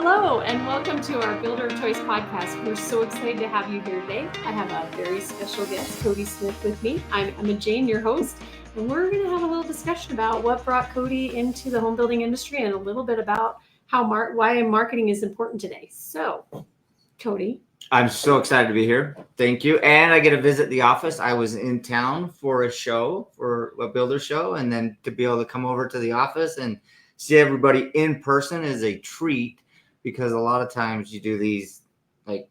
Hello, and welcome to our Builder of Choice podcast. We're so excited to have you here today. I have a very special guest, Kody Smith, with me. I'm Emma Jane, your host, and we're going to have a little discussion about what brought Kody into the home building industry and a little bit about why marketing is important today. So, Kody. I'm so excited to be here. Thank you. And I get to visit the office. I was in town for a builder show, and then to be able to come over to the office and see everybody in person is a treat, because a lot of times you do these like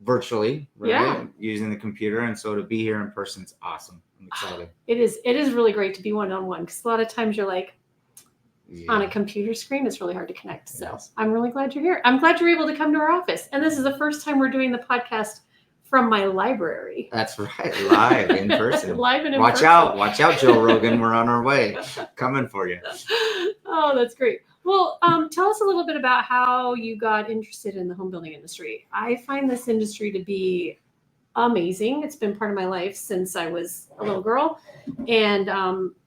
virtually, right? Yeah. Using the computer. And so to be here in person is awesome. I'm excited. It is really great to be one-on-one, because a lot of times you're like, on a computer screen, it's really hard to connect. So yes. I'm really glad you're here. I'm glad you're able to come to our office. And this is the first time we're doing the podcast from my library. That's right. Live in person. Live and in Watch person. Watch out, Joe Rogan. We're on our way. Coming for you. Oh, that's great. Well, tell us a little bit about how you got interested in the home building industry. I find this industry to be amazing. It's been part of my life since I was a little girl. And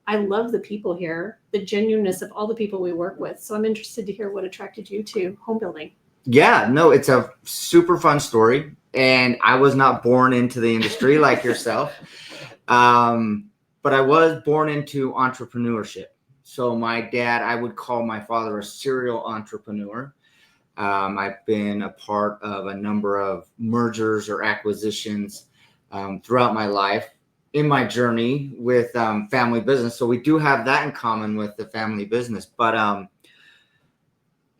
I love the people here, the genuineness of all the people we work with. So I'm interested to hear what attracted you to home building. Yeah, no, it's a super fun story. And I was not born into the industry like yourself. But I was born into entrepreneurship. So my dad, I would call my father a serial entrepreneur. I've been a part of a number of mergers or acquisitions throughout my life in my journey with family business. So we do have that in common with the family business. But a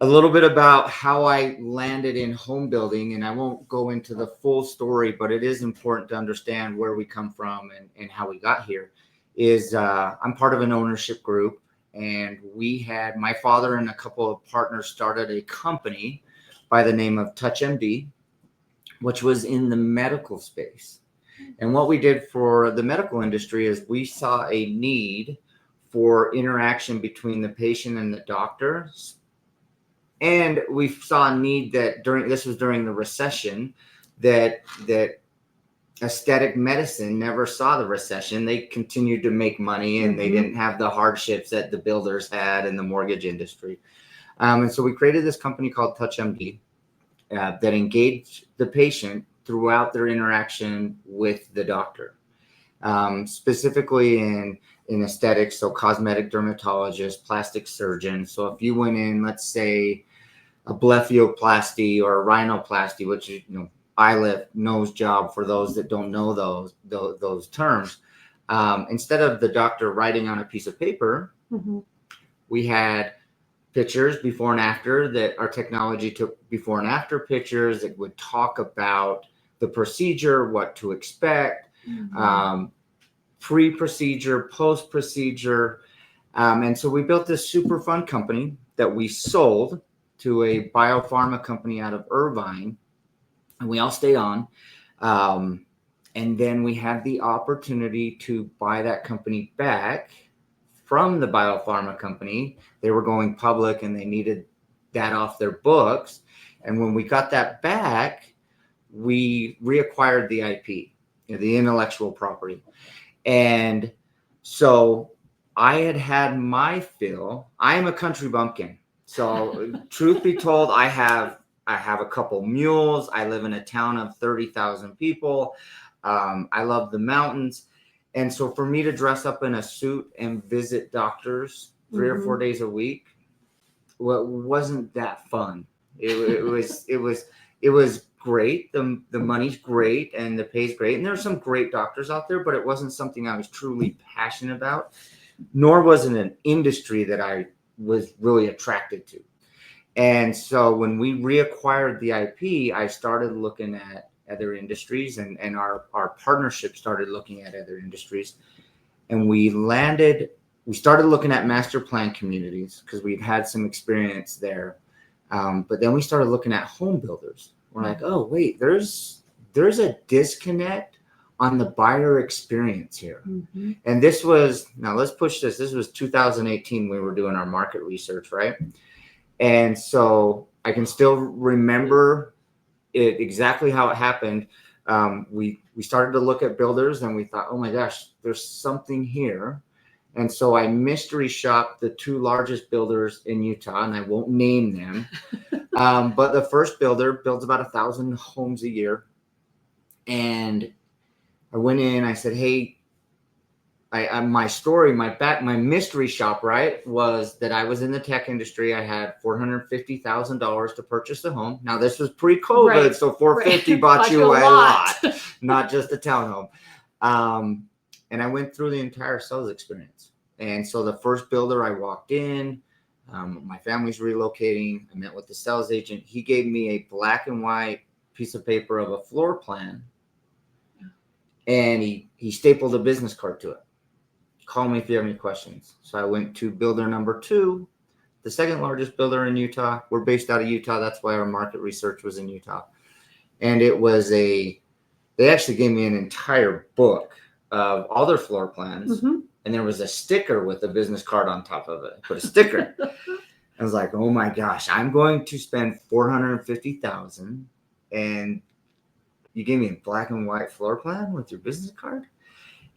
little bit about how I landed in home building, and I won't go into the full story, but it is important to understand where we come from and how we got here. I'm part of an ownership group. And my father and a couple of partners started a company by the name of TouchMD, which was in the medical space. And what we did for the medical industry is we saw a need for interaction between the patient and the doctor. And we saw a need that this was during the recession, that aesthetic medicine never saw the recession. They continued to make money, and they didn't have the hardships that the builders had in the mortgage industry. And so we created this company called TouchMD that engaged the patient throughout their interaction with the doctor, specifically in aesthetics. So cosmetic dermatologist, plastic surgeon. So if you went in, let's say a blepharoplasty or a rhinoplasty, which is, eye lift, nose job, for those that don't know those terms. Instead of the doctor writing on a piece of paper, we had pictures before and after that our technology took before and after pictures that would talk about the procedure, what to expect, pre-procedure, post-procedure. And so we built this super fun company that we sold to a biopharma company out of Irvine. And we all stayed on. And then we had the opportunity to buy that company back from the biopharma company. They were going public and they needed that off their books. And when we got that back, we reacquired the IP, the intellectual property. And so I had my fill. I am a country bumpkin. So truth be told, I have a couple mules. I live in a town of 30,000 people. I love the mountains. And so for me to dress up in a suit and visit doctors 3 or 4 days a week, wasn't that fun. It was great. The money's great and the pay's great. And there's some great doctors out there, but it wasn't something I was truly passionate about, nor was it an industry that I was really attracted to. And so when we reacquired the IP, I started looking at other industries, and our partnership started looking at other industries. And we started looking at master plan communities because we'd had some experience there. But then we started looking at home builders. We're like, oh, wait, there's a disconnect on the buyer experience here. And let's push this. This was 2018. We were doing our market research, right? And so I can still remember it exactly how it happened. We started to look at builders and we thought, oh my gosh, there's something here. And so I mystery shopped the two largest builders in Utah, and I won't name them, But the first builder builds about 1,000 homes a year. And I went in, I said, hey, my story, my mystery shop, right, was that I was in the tech industry. I had $450,000 to purchase a home. Now this was pre-COVID, Right. so 450 bought you a lot, not just a townhome. And I went through the entire sales experience. And so the first builder, I walked in, my family's relocating. I met with the sales agent. He gave me a black and white piece of paper of a floor plan, and he stapled a business card to it. Call me if you have any questions. So I went to builder number 2, the second largest builder in Utah. We're based out of Utah. That's why our market research was in Utah. And it was they actually gave me an entire book of all their floor plans. Mm-hmm. And there was a sticker with a business card on top of it. I put a sticker. I was like, oh my gosh, I'm going to spend $450,000 and you gave me a black and white floor plan with your business card?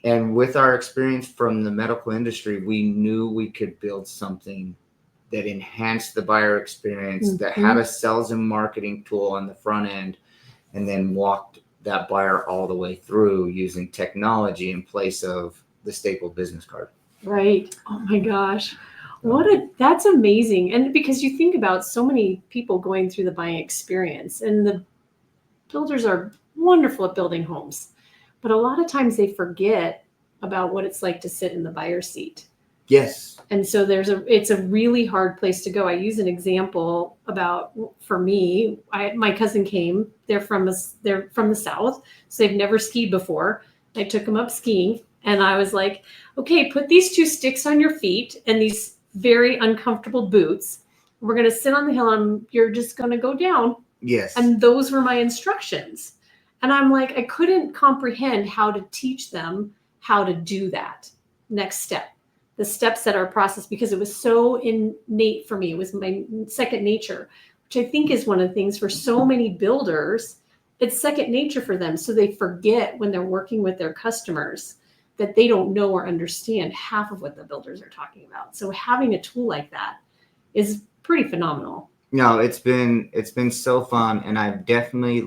And with our experience from the medical industry, we knew we could build something that enhanced the buyer experience, that had a sales and marketing tool on the front end, and then walked that buyer all the way through using technology in place of the staple business card. Right. Oh my gosh. That's amazing. And because you think about so many people going through the buying experience, and the builders are wonderful at building homes, but a lot of times they forget about what it's like to sit in the buyer's seat. Yes. And so it's a really hard place to go. I use an example for me, my cousin came, they're from the South, so they've never skied before. I took them up skiing, and I was like, okay, put these 2 sticks on your feet and these very uncomfortable boots. We're going to sit on the hill and you're just going to go down. Yes. And those were my instructions. And I'm like, I couldn't comprehend how to teach them how to do that next step, the steps that are processed, because it was so innate for me. It was my second nature, which I think is one of the things for so many builders. It's second nature for them. So they forget when they're working with their customers that they don't know or understand half of what the builders are talking about. So having a tool like that is pretty phenomenal. No, it's been so fun, and I've definitely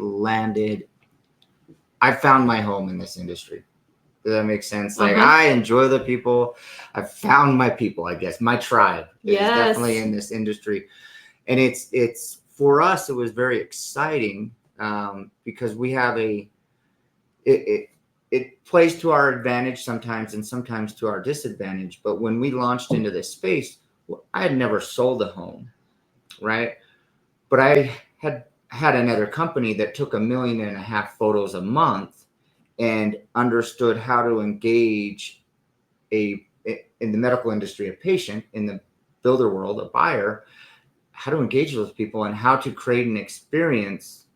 I found my home in this industry. Does that make sense? Like, I enjoy the people. I found my people, I guess. My tribe is definitely in this industry. And it's for us, it was very exciting because we have it plays to our advantage sometimes and sometimes to our disadvantage. But when we launched into this space, I had never sold a home, right? But I had another company that took 1.5 million photos a month and understood how to engage in the medical industry, a patient, in the builder world, a buyer, how to engage those people and how to create an experience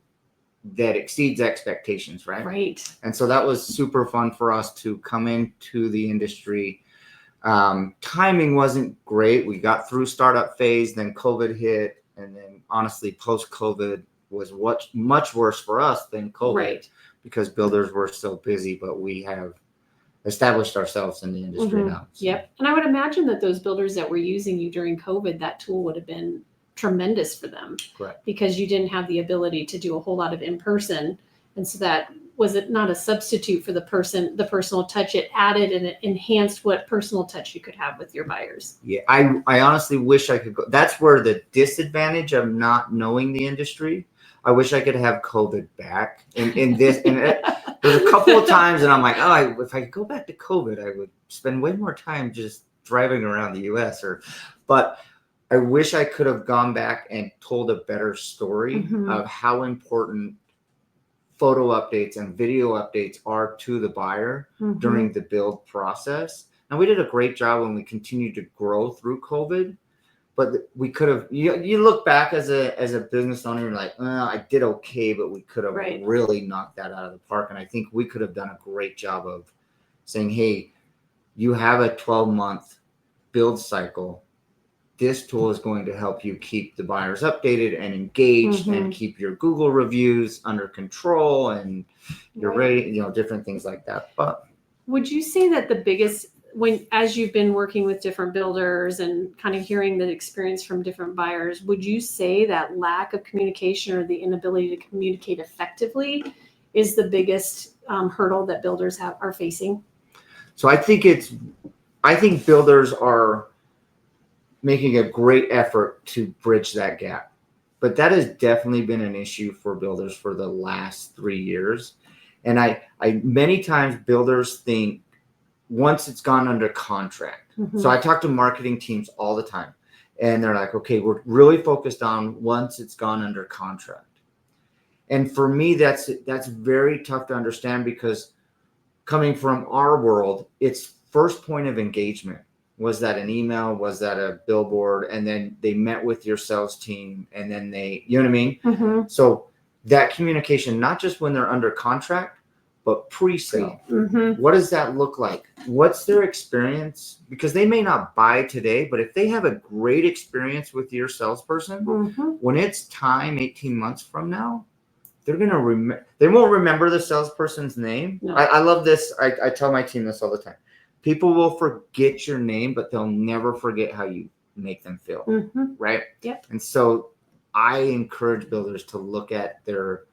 that exceeds expectations, right? Right. And so that was super fun for us to come into the industry. Timing wasn't great. We got through startup phase, then COVID hit, and then honestly, post-COVID was much worse for us than COVID, right? Because builders were so busy, but we have established ourselves in the industry now. So. Yep. And I would imagine that those builders that were using you during COVID, that tool would have been tremendous for them. Correct. Because you didn't have the ability to do a whole lot of in-person. And so that was it not a substitute for the personal touch. It added and it enhanced what personal touch you could have with your buyers. Yeah. I honestly wish I could go. That's where the disadvantage of not knowing the industry. I wish I could have COVID back in this. And there's a couple of times and I'm like, oh, if I could go back to COVID, I would spend way more time just driving around the US but I wish I could have gone back and told a better story of how important photo updates and video updates are to the buyer during the build process. And we did a great job when we continued to grow through COVID, but we could have, you look back as a business owner, you're like, I did okay, but we could have really knocked that out of the park. And I think we could have done a great job of saying, hey, you have a 12-month build cycle. This tool is going to help you keep the buyers updated and engaged and keep your Google reviews under control and your rate, different things like that. But would you say that the biggest as you've been working with different builders and kind of hearing the experience from different buyers, would you say that lack of communication or the inability to communicate effectively is the biggest hurdle that builders are facing? So I think builders are making a great effort to bridge that gap. But that has definitely been an issue for builders for the last 3 years. And I many times builders think once it's gone under contract. Mm-hmm. So I talk to marketing teams all the time, and they're like, okay, we're really focused on once it's gone under contract. And for me, that's very tough to understand, because coming from our world, it's first point of engagement. Was that an email? Was that a billboard? And then they met with your sales team, and then you know what I mean? Mm-hmm. So that communication, not just when they're under contract, but pre-sale. Mm-hmm. What does that look like? What's their experience? Because they may not buy today, but if they have a great experience with your salesperson, Mm-hmm. when it's time 18 months from now, they're going to they won't remember the salesperson's name. No. I love this. I tell my team this all the time. People will forget your name, but they'll never forget how you make them feel. Mm-hmm. Right? Yep. And so I encourage builders to look at their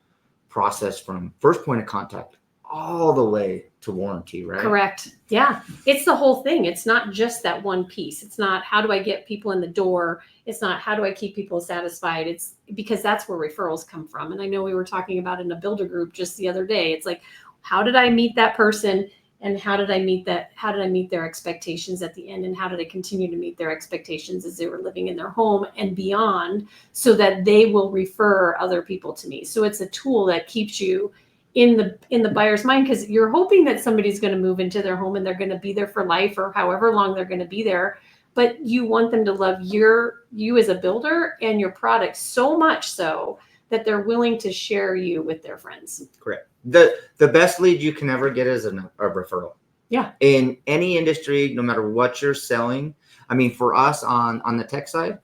process from first point of contact all the way to warranty, right? Correct. Yeah. It's the whole thing. It's not just that one piece. It's not how do I get people in the door? It's not how do I keep people satisfied? It's because that's where referrals come from. And I know we were talking about in a builder group just the other day. It's like, how did I meet that person? And how did I meet their expectations at the end? And how did I continue to meet their expectations as they were living in their home and beyond, so that they will refer other people to me? So it's a tool that keeps you in the buyer's mind, because you're hoping that somebody's going to move into their home and they're going to be there for life or however long they're going to be there. But you want them to love you as a builder and your product so much so that they're willing to share you with their friends. Correct. The best lead you can ever get is a referral. Yeah. In any industry, no matter what you're selling. I mean, for us on the tech side,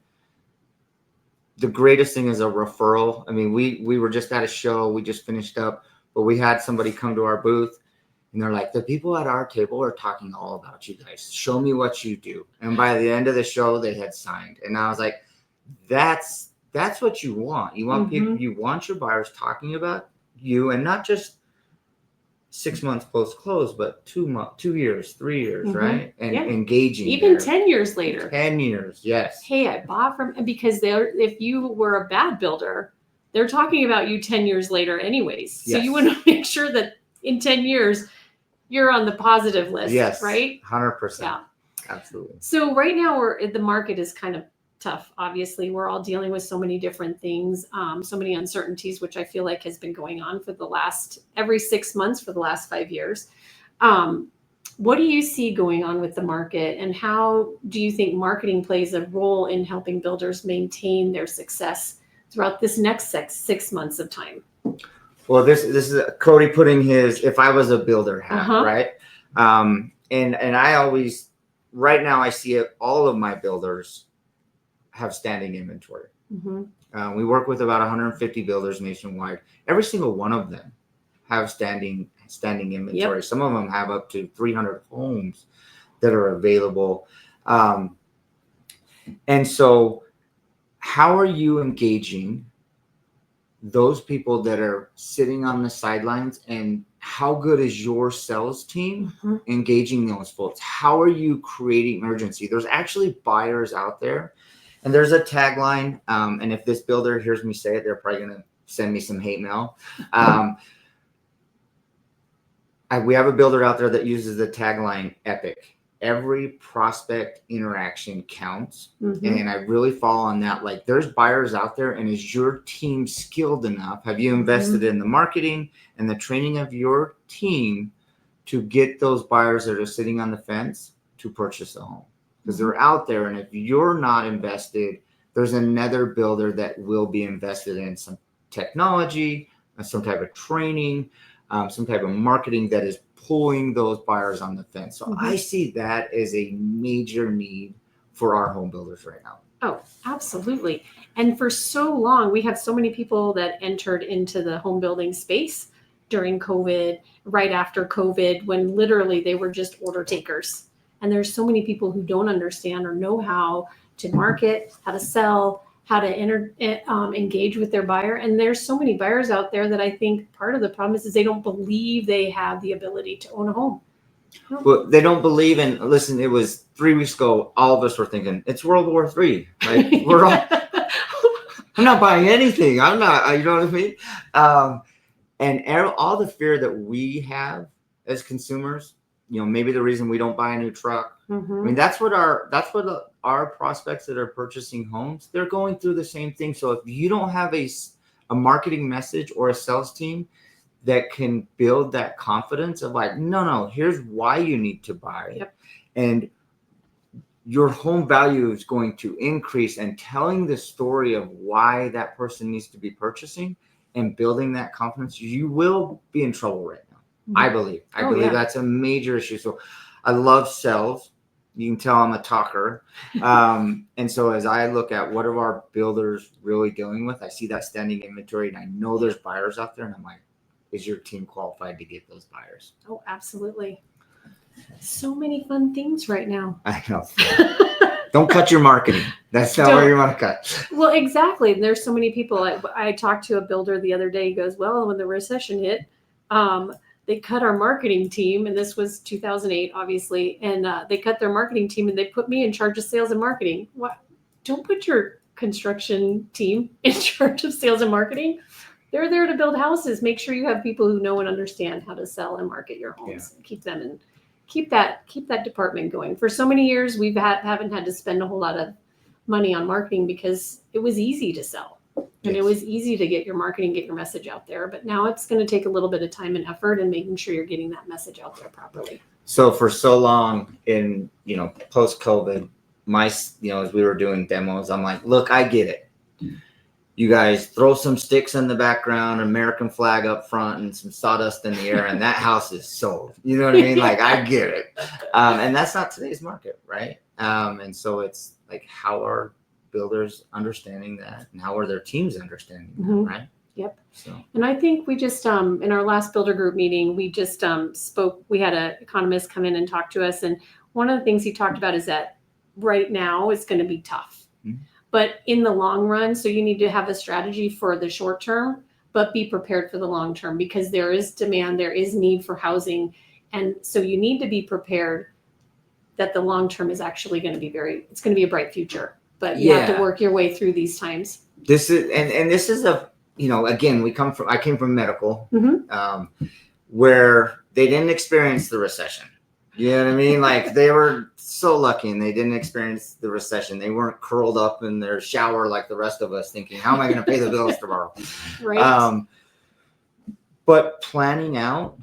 the greatest thing is a referral. I mean, we were just at a show, we just finished up, but we had somebody come to our booth, and they're like, the people at our table are talking all about you guys. Show me what you do. And by the end of the show, they had signed. And I was like, that's what you want. You want people, you want your buyers talking about you, and not just 6 months post close, but 2 years, 3 years, right? And engaging. Even there. 10 years later. 10 years, yes. Hey, I bought from, because if you were a bad builder, they're talking about you 10 years later anyways. So you want to make sure that in 10 years, you're on the positive list, yes, right? 100%. Yeah. Absolutely. So right now the market is kind of tough. Obviously, we're all dealing with so many different things, so many uncertainties, which I feel like has been going on for every 6 months for the last 5 years. What do you see going on with the market, and how do you think marketing plays a role in helping builders maintain their success throughout this next 6 months of time? Well, this is Kody putting his "if I was a builder" hat, right? And I always, right now, I see it. All of my builders have standing inventory. We work with about 150 builders nationwide. Every single one of them have standing inventory. Yep. Some of them have up to 300 homes that are available. And so how are you engaging those people that are sitting on the sidelines, and how good is your sales team engaging those folks? How are you creating urgency? There's actually buyers out there. And there's a tagline, and if this builder hears me say it, they're probably going to send me some hate mail. We have a builder out there that uses the tagline EPIC. Every prospect interaction counts. And I really fall on that. Like, there's buyers out there, and is your team skilled enough? Have you invested in the marketing and the training of your team to get those buyers that are sitting on the fence to purchase a home? Because they're out there, and if you're not invested, there's another builder that will be invested in some technology, some type of training, some type of marketing that is pulling those buyers on the fence. So I see that as a major need for our home builders right now. Oh, absolutely. And for so long, we have so many people that entered into the home building space during COVID, right after COVID, when literally they were just order takers. And there's so many people who don't understand or know how to market, how to sell, how to engage with their buyer. And there's so many buyers out there that I think part of the problem is they don't believe they have the ability to own a home. Well, they don't believe in, listen, it was 3 weeks ago, all of us were thinking, it's World War III. Like, we're all, I'm not buying anything. I'm not, you know what I mean? And all the fear that we have as consumers, you know, maybe the reason we don't buy a new truck. Mm-hmm. I mean, that's what our prospects that are purchasing homes, they're going through the same thing. So if you don't have a marketing message or a sales team that can build that confidence of like, no, here's why you need to buy. Yep. And your home value is going to increase, and telling the story of why that person needs to be purchasing and building that confidence, you will be in trouble right now. Mm-hmm. I believe that's a major issue. So I love sales. You can tell I'm a talker. And so as I look at what are our builders really dealing with, I see that standing inventory, and I know there's buyers out there, and I'm like, is your team qualified to get those buyers? Oh, absolutely. So many fun things right now. I know. Don't cut your marketing. That's not where you want to cut. Well, exactly. There's so many people. I talked to a builder the other day. He goes, well, when the recession hit, they cut our marketing team. And this was 2008, obviously. And they cut their marketing team, and they put me in charge of sales and marketing. What? Don't put your construction team in charge of sales and marketing. They're there to build houses. Make sure you have people who know and understand how to sell and market your homes. Yeah. Keep them in. Keep that department going. For so many years, we haven't had to spend a whole lot of money on marketing because it was easy to sell. And it was easy to get your marketing, get your message out there. But now it's going to take a little bit of time and effort and making sure you're getting that message out there properly. So for so long in, post-COVID, as we were doing demos, I'm like, look, I get it. You guys throw some sticks in the background, American flag up front, and some sawdust in the air, and that house is sold. You know what I mean? Like, I get it. And that's not today's market, right? And so it's like, how are builders understanding that, and how are their teams understanding that, right? Yep. So. And I think we just, in our last builder group meeting, we just spoke, we had an economist come in and talk to us. And one of the things he talked about is that right now it's going to be tough. Mm-hmm. But in the long run, so you need to have a strategy for the short term, but be prepared for the long term, because there is demand, there is need for housing. And so you need to be prepared that the long term is actually going to be it's going to be a bright future, but you have to work your way through these times. This is, and this is again, I came from medical, where they didn't experience the recession. You know what I mean? Like, they were so lucky and they didn't experience the recession. They weren't curled up in their shower like the rest of us thinking, how am I going to pay the bills tomorrow? Right. But planning out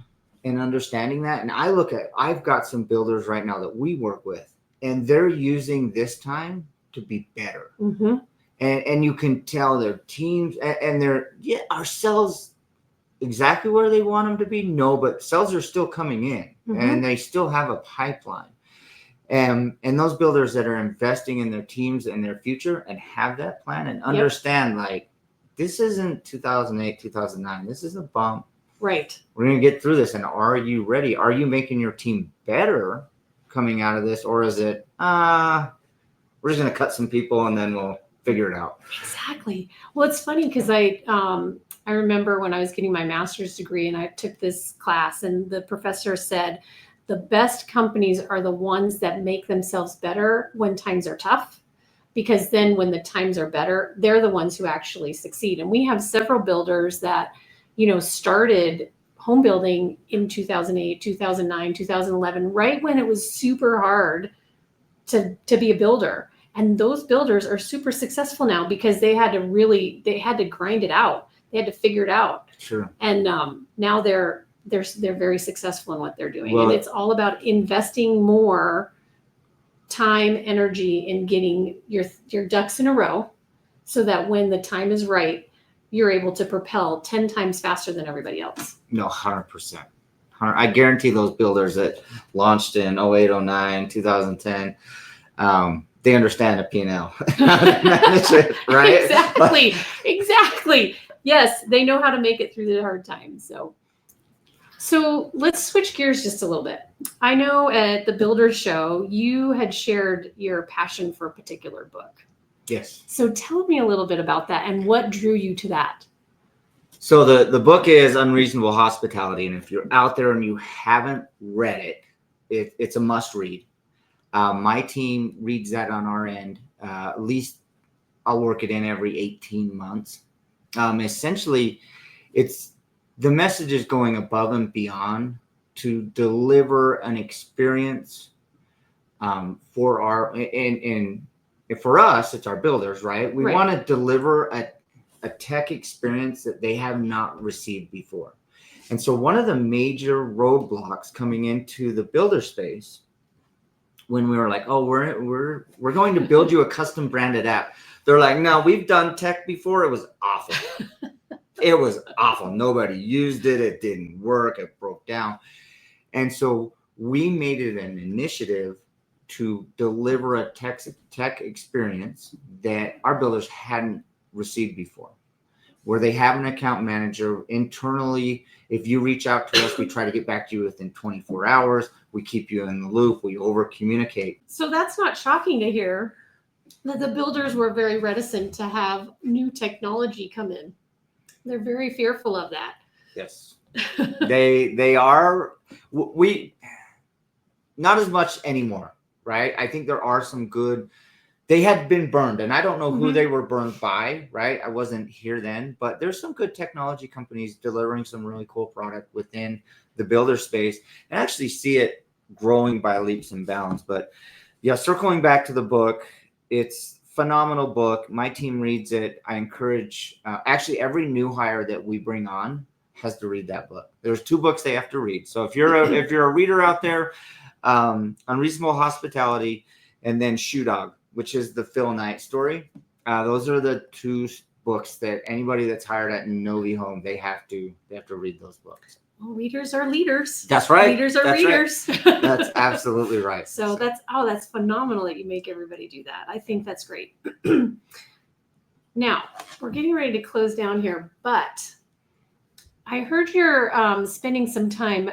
and understanding that. And I've got some builders right now that we work with, and they're using this time to be better. Mm-hmm. And you can tell their teams and our sales exactly where they want them to be. No, but sales are still coming in, and they still have a pipeline. And those builders that are investing in their teams and their future and have that plan and understand, like, this isn't 2008, 2009. This is a bump. Right. We're going to get through this. And are you ready? Are you making your team better coming out of this? Or is it, we're just going to cut some people and then we'll figure it out? Exactly. Well, it's funny because I remember when I was getting my master's degree and I took this class, and the professor said, the best companies are the ones that make themselves better when times are tough, because then when the times are better, they're the ones who actually succeed. And we have several builders that, started home building in 2008, 2009, 2011, right when it was super hard to be a builder. And those builders are super successful now because they had to grind it out. They had to figure it out. Sure. And now they're very successful in what they're doing. Well, and it's all about investing more time, energy in getting your ducks in a row, so that when the time is right, you're able to propel 10 times faster than everybody else. No, 100%. I guarantee those builders that launched in 08, 09, 2010, they understand the P&L. Right? Exactly. Yes, they know how to make it through the hard times. So let's switch gears just a little bit. I know at the Builders Show, you had shared your passion for a particular book. Yes. So tell me a little bit about that and what drew you to that. So the book is Unreasonable Hospitality, and if you're out there and you haven't read it's a must read. My team reads that on our end. At least I'll work it in every 18 months. Essentially, it's the message is going above and beyond to deliver an experience for our and for us, it's our builders, right? We want to deliver a tech experience that they have not received before. And so one of the major roadblocks coming into the builder space when we were like, oh, we're going to build you a custom branded app. They're like, no, we've done tech before. It was awful. It was awful. Nobody used it. It didn't work. It broke down. And so we made it an initiative to deliver a tech experience that our builders hadn't received before, where they have an account manager internally. If you reach out to us, we try to get back to you within 24 hours. We keep you in the loop. We over communicate. So that's not shocking to hear that the builders were very reticent to have new technology come in. They're very fearful of that. Yes. they are. We not as much anymore, right? I think there are some good. They had been burned, and I don't know who they were burned by, right? I wasn't here then, but there's some good technology companies delivering some really cool product within the builder space, and actually see it growing by leaps and bounds. But yeah, circling back to the book, it's a phenomenal book. My team reads it. I encourage actually every new hire that we bring on has to read that book. There's 2 books they have to read. So if you're a reader out there, Unreasonable Hospitality, and then Shoe Dog, which is the Phil Knight story. Those are the 2 books that anybody that's hired at NoviHome, they have to read those books. Well, readers are leaders. That's right. Readers are readers. Right. That's absolutely right. So that's phenomenal that you make everybody do that. I think that's great. Now, we're getting ready to close down here, but I heard you're spending some time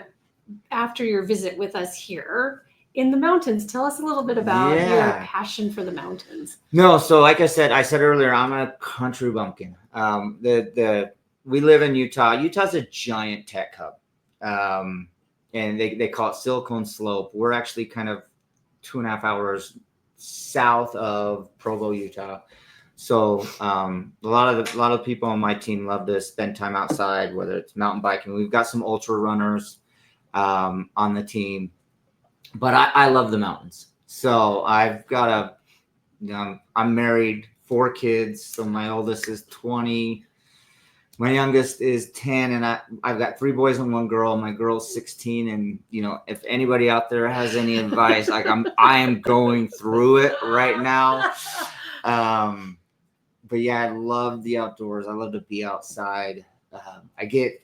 after your visit with us here in the mountains. Tell us a little bit about your passion for the mountains. No, so like I said earlier, I'm a country bumpkin. We live in Utah. Utah's a giant tech hub. And they call it Silicon Slope. We're actually kind of 2.5 hours south of Provo, Utah. So a lot of people on my team love to spend time outside, whether it's mountain biking. We've got some ultra runners on the team, but I love the mountains. So I've got I'm married, 4 kids. So my oldest is 20. My youngest is 10, and I've got 3 boys and 1 girl. My girl's 16, and if anybody out there has any advice, like I am going through it right now. But yeah, I love the outdoors. I love to be outside. I get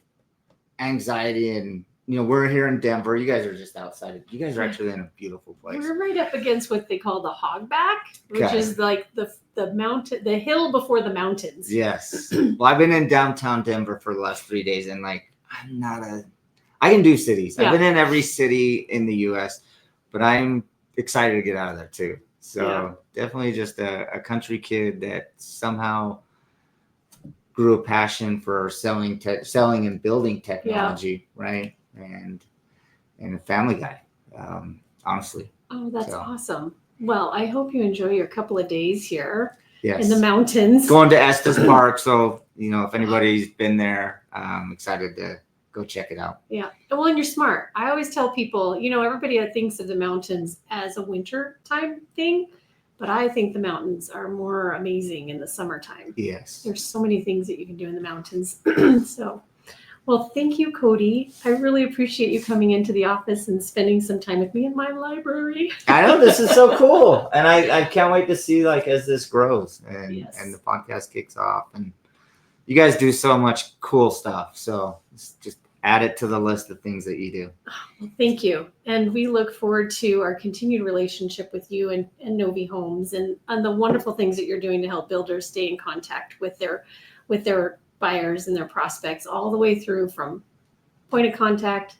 anxiety, and we're here in Denver. You guys are just outside. You guys are actually in a beautiful place. We're right up against what they call the hogback, which is like the mountain, the hill before the mountains. Yes. Well, I've been in downtown Denver for the last 3 days, and I can do cities. I've been in every city in the U.S., but I'm excited to get out of there too. So definitely just a country kid that somehow grew a passion for selling and building technology, right? And a family guy, honestly. Oh, that's awesome. Well, I hope you enjoy your couple of days here in the mountains. Going to Estes Park. So, if anybody's been there, I'm excited to go check it out. Yeah. Well, and you're smart. I always tell people, everybody thinks of the mountains as a winter time thing, but I think the mountains are more amazing in the summertime. Yes. There's so many things that you can do in the mountains. So, well, thank you, Kody. I really appreciate you coming into the office and spending some time with me in my library. I know, this is so cool. And I can't wait to see as this grows and the podcast kicks off. And you guys do so much cool stuff. So just add it to the list of things that you do. Well, thank you. And we look forward to our continued relationship with you and Novi Homes and the wonderful things that you're doing to help builders stay in contact with their buyers and their prospects all the way through from point of contact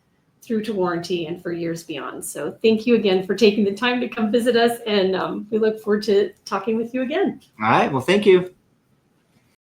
through to warranty and for years beyond. So thank you again for taking the time to come visit us, and we look forward to talking with you again. All right. Well, thank you.